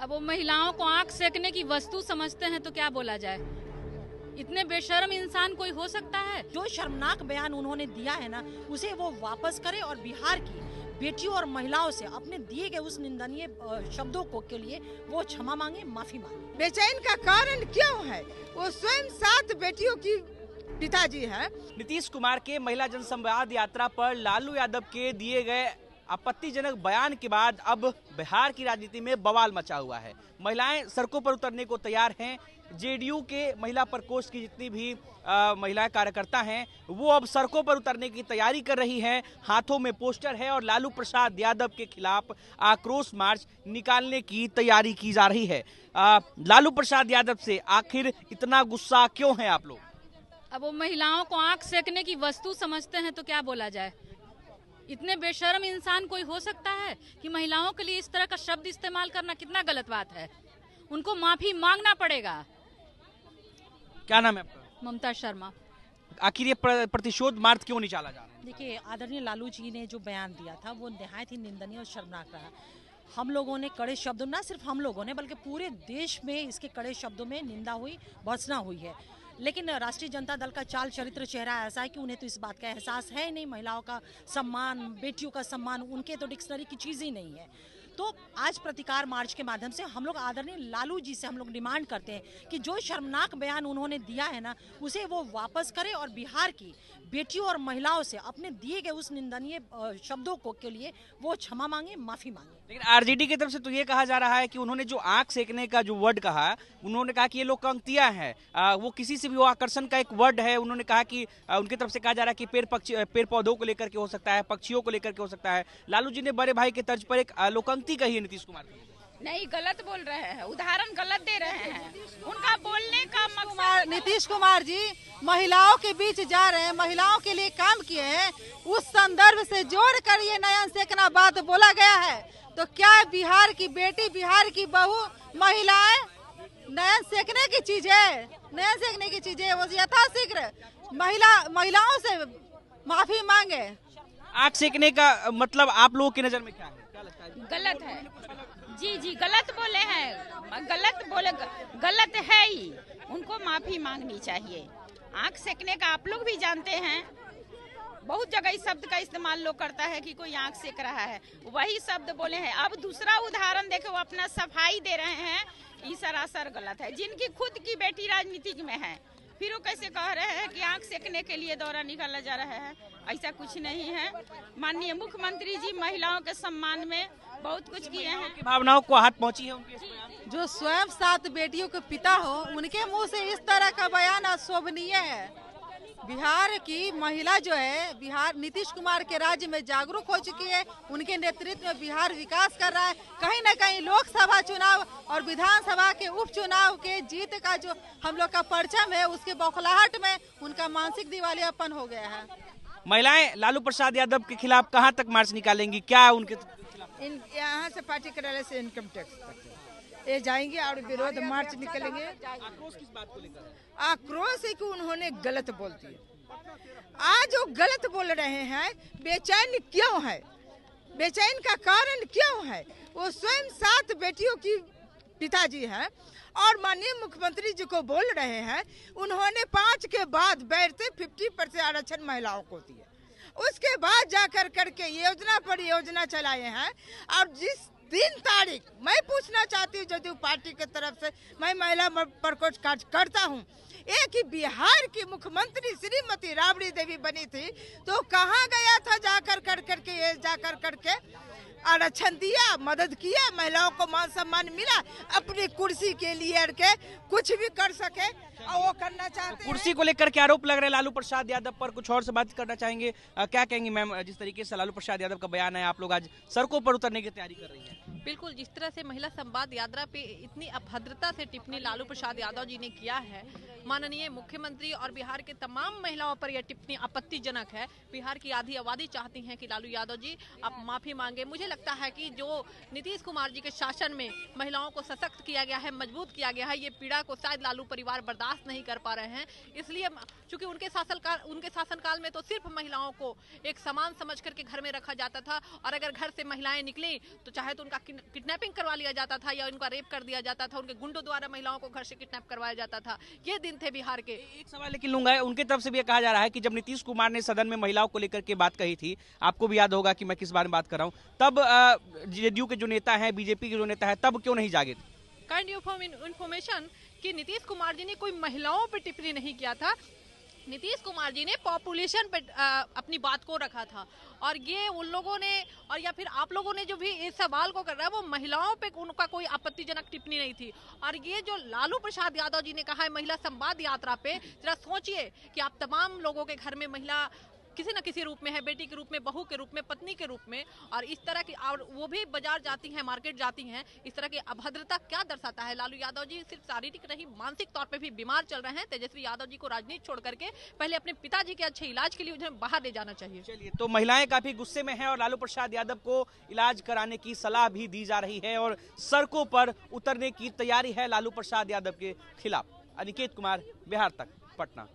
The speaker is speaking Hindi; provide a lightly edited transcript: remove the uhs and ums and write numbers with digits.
अब वो महिलाओं को आंख सेकने की वस्तु समझते हैं तो क्या बोला जाए। इतने बेशर्म इंसान कोई हो सकता है? जो शर्मनाक बयान उन्होंने दिया है ना, उसे वो वापस करे और बिहार की बेटियों और महिलाओं से अपने दिए गए उस निंदनीय शब्दों को के लिए वो क्षमा मांगे, माफी मांगे। बेचैन का कारण क्यों है? वो स्वयं 7 बेटियों की पिताजी है। नीतीश कुमार के महिला जनसंवाद यात्रा पर लालू यादव के दिए गए आपत्तिजनक बयान के बाद अब बिहार की राजनीति में बवाल मचा हुआ है। महिलाएं सड़कों पर उतरने को तैयार हैं। जेडीयू के महिला प्रकोष्ठ की जितनी भी महिला कार्यकर्ता हैं वो अब सड़कों पर उतरने की तैयारी कर रही हैं। हाथों में पोस्टर है और लालू प्रसाद यादव के खिलाफ आक्रोश मार्च निकालने की तैयारी की जा रही है। लालू प्रसाद यादव से आखिर इतना गुस्सा क्यों है आप लोग? अब वो महिलाओं को आंख सेकने की वस्तु समझते हैं तो क्या बोला जाए। इतने बेशर्म इंसान कोई हो सकता है कि महिलाओं के लिए इस तरह का शब्द इस्तेमाल करना कितना गलत बात है। उनको माफी मांगना पड़ेगा। क्या नाम है आपका? ममता शर्मा। आखिर ये प्रतिशोध मार्च क्यों निकाला जा रहा है? देखिए, आदरणीय लालू जी ने जो बयान दिया था वो निहायत ही निंदनीय और शर्मनाक रहा। हम लोगों ने कड़े शब्दों, ना सिर्फ हम लोगों ने बल्कि पूरे देश में इसके कड़े शब्दों में निंदा हुई, भर्त्सना हुई है। लेकिन राष्ट्रीय जनता दल का चाल चरित्र चेहरा ऐसा है कि उन्हें तो इस बात का एहसास है ही नहीं। महिलाओं का सम्मान, बेटियों का सम्मान उनके तो डिक्शनरी की चीज ही नहीं है। तो आज प्रतिकार मार्च के माध्यम से हम लोग आदरणीय लालू जी से हम लोग डिमांड करते हैं कि जो शर्मनाक बयान उन्होंने दिया है ना, उसे वो वापस करे और बिहार की बेटियों और महिलाओं से अपने दिए गए उस निंदनीय शब्दों को के लिए वो क्षमा मांगे, माफी मांगे। लेकिन आरजेडी की तरफ से तो ये कहा जा रहा है कि उन्होंने जो आंख सेकने का जो वर्ड कहा, उन्होंने कहा कि ये लोग पंक्तियां हैं, वो किसी से भी वो आकर्षण का एक वर्ड है। उन्होंने कहा कि उनकी तरफ से कहा जा रहा है कि पेड़ पौधों को लेकर के हो सकता है, पक्षियों को लेकर के हो सकता है। लालू जी ने बड़े भाई के तर्ज पर एक लोकांक्ति कही है नीतीश कुमार की। नहीं, गलत बोल रहे हैं, उदाहरण गलत दे रहे हैं। उनका बोलने का मकसद नीतीश कुमार जी महिलाओं के बीच जा रहे हैं, महिलाओं के लिए काम किए हैं, उस संदर्भ से जोड़ कर ये नयन सेकना बात बोला गया है। तो क्या बिहार की बेटी, बिहार की बहू, महिलाएं नयन सेकने की चीज है? नयन सेकने की चीज है। वो यथाशीघ्र महिलाओं से माफी मांगे। आंख सेकने का मतलब आप लोगों की नजर में क्या है? क्या लगता है? गलत है। जी गलत बोले हैं, गलत है ही। उनको माफी मांगनी चाहिए। आंख सेकने का आप लोग भी जानते हैं, बहुत जगह इस शब्द का इस्तेमाल लोग करता है कि कोई आंख सेक रहा है, वही शब्द बोले हैं। अब दूसरा उदाहरण देखो, वो अपना सफाई दे रहे हैं, ये सरासर गलत है। जिनकी खुद की बेटी राजनीतिक में है, फिर वो कैसे कह रहे हैं कि आंख सेकने के लिए दौरा निकाला जा रहा है? ऐसा कुछ नहीं है। माननीय मुख्यमंत्री जी महिलाओं के सम्मान में बहुत कुछ किए हैं। भावनाओं को हाथ पहुंची है उनके इस बयान? जो स्वयं 7 बेटियों के पिता हो, उनके मुंह से इस तरह का बयान अशोभनीय है। बिहार की महिला जो है, बिहार नीतीश कुमार के राज्य में जागरूक हो चुकी है। उनके नेतृत्व में बिहार विकास कर रहा है। कहीं न कहीं लोकसभा चुनाव और विधानसभा के उपचुनाव के जीत का जो हम लोग का परचम है, उसके बौखलाहट में उनका मानसिक दिवालियापन हो गया है। महिलाएं लालू प्रसाद यादव के खिलाफ कहां तक मार्च निकालेंगी? क्या उनके यहाँ से पार्टी कार्यालय से इनकम टैक्स तक ये जाएंगे और विरोध मार्च निकलेंगे। आक्रोश किस बात को लेकर? आक्रोश है कि उन्होंने गलत बोल दिया। आज वो गलत बोल रहे हैं। बेचैन क्यों है? बेचैन का कारण क्यों है? वो स्वयं 7 बेटियों की पिताजी हैं और माननीय मुख्यमंत्री जी को बोल रहे हैं, उन्होंने 5 के बाद बैठते 50% आरक्षण महिलाओं को दिया। उसके बाद जाकर करके योजना पर योजना चलाए हैं। और जिस 3 तारीख मैं पूछना चाहती हूँ जदयू पार्टी की तरफ से, मैं महिला प्रकोष्ठ कार्य करता हूँ, एक ही बिहार की मुख्यमंत्री श्रीमती राबड़ी देवी बनी थी, तो कहाँ गया था जाकर करके आरक्षण दिया, मदद किया, महिलाओं को मान सम्मान मिला, अपनी कुर्सी के लिए के कुछ भी कर सके और वो करना चाहते हैं। कुर्सी को लेकर के आरोप लग रहे हैं लालू प्रसाद यादव पर, कुछ और से बात करना चाहेंगे। क्या कहेंगी मैम, जिस तरीके से लालू प्रसाद यादव का बयान है, आप लोग आज सड़कों पर उतरने की तैयारी कर रही हैं? बिल्कुल, जिस तरह से महिला संवाद यात्रा पे इतनी अभद्रता से टिप्पणी लालू प्रसाद यादव जी ने किया है, माननीय मुख्यमंत्री और बिहार के तमाम महिलाओं पर यह टिप्पणी आपत्तिजनक है। बिहार की आधी आबादी चाहती है कि लालू यादव जी आप माफी मांगे। मुझे लगता है कि जो नीतीश कुमार जी के शासन में महिलाओं को सशक्त किया गया है, मजबूत किया गया है, ये पीड़ा को शायद लालू परिवार बर्दाश्त नहीं कर पा रहे हैं। इसलिए चूंकि उनके शासनकाल में तो सिर्फ महिलाओं को एक समान समझ करके घर में रखा जाता था, और अगर घर से महिलाएं निकली तो चाहे तो उनका किडनैपिंग करवा लिया जाता था या उनका रेप कर दिया जाता था, उनके गुंडों द्वारा महिलाओं को घर से किडनैप करवाया जाता था। ये दिन थे बिहार के। एक सवाल लेकिन लूंगा, उनके तरफ से भी ये कहा जा रहा है कि जब नीतीश कुमार ने सदन में महिलाओं को लेकर के बात कही थी, आपको भी याद होगा कि मैं किस बारे में बात कर रहा हूँ, तब जेडीयू के जो नेता हैं, बीजेपी के जो नेता है, तब क्यों नहीं जागे थे? काइंड ऑफ इन्फॉर्मेशन कि नीतीश कुमार जी ने कोई महिलाओं पर टिप्पणी नहीं किया था। नीतीश कुमार जी ने पॉपुलेशन पे अपनी बात को रखा था, और ये उन लोगों ने और या फिर आप लोगों ने जो भी इस सवाल को कर रहा है वो महिलाओं पे उनका कोई आपत्तिजनक टिप्पणी नहीं थी। और ये जो लालू प्रसाद यादव जी ने कहा है महिला संवाद यात्रा पे, जरा सोचिए कि आप तमाम लोगों के घर में महिला किसी न किसी रूप में है, बेटी के रूप में, बहू के रूप में, पत्नी के रूप में, और इस तरह की, और वो भी बाजार जाती हैं, मार्केट जाती हैं। इस तरह की अभद्रता क्या दर्शाता है? लालू यादव जी सिर्फ शारीरिक नहीं मानसिक तौर पे भी बीमार चल रहे हैं। तेजस्वी यादव जी को राजनीति छोड़ करके पहले अपने पिताजी के अच्छे इलाज के लिए उन्हें बाहर ले जाना चाहिए। चलिए, तो महिलाएं काफी गुस्से में हैं और लालू प्रसाद यादव को इलाज कराने की सलाह भी दी जा रही है और सड़कों पर उतरने की तैयारी है लालू प्रसाद यादव के खिलाफ। अनिकेत कुमार, बिहार तक, पटना।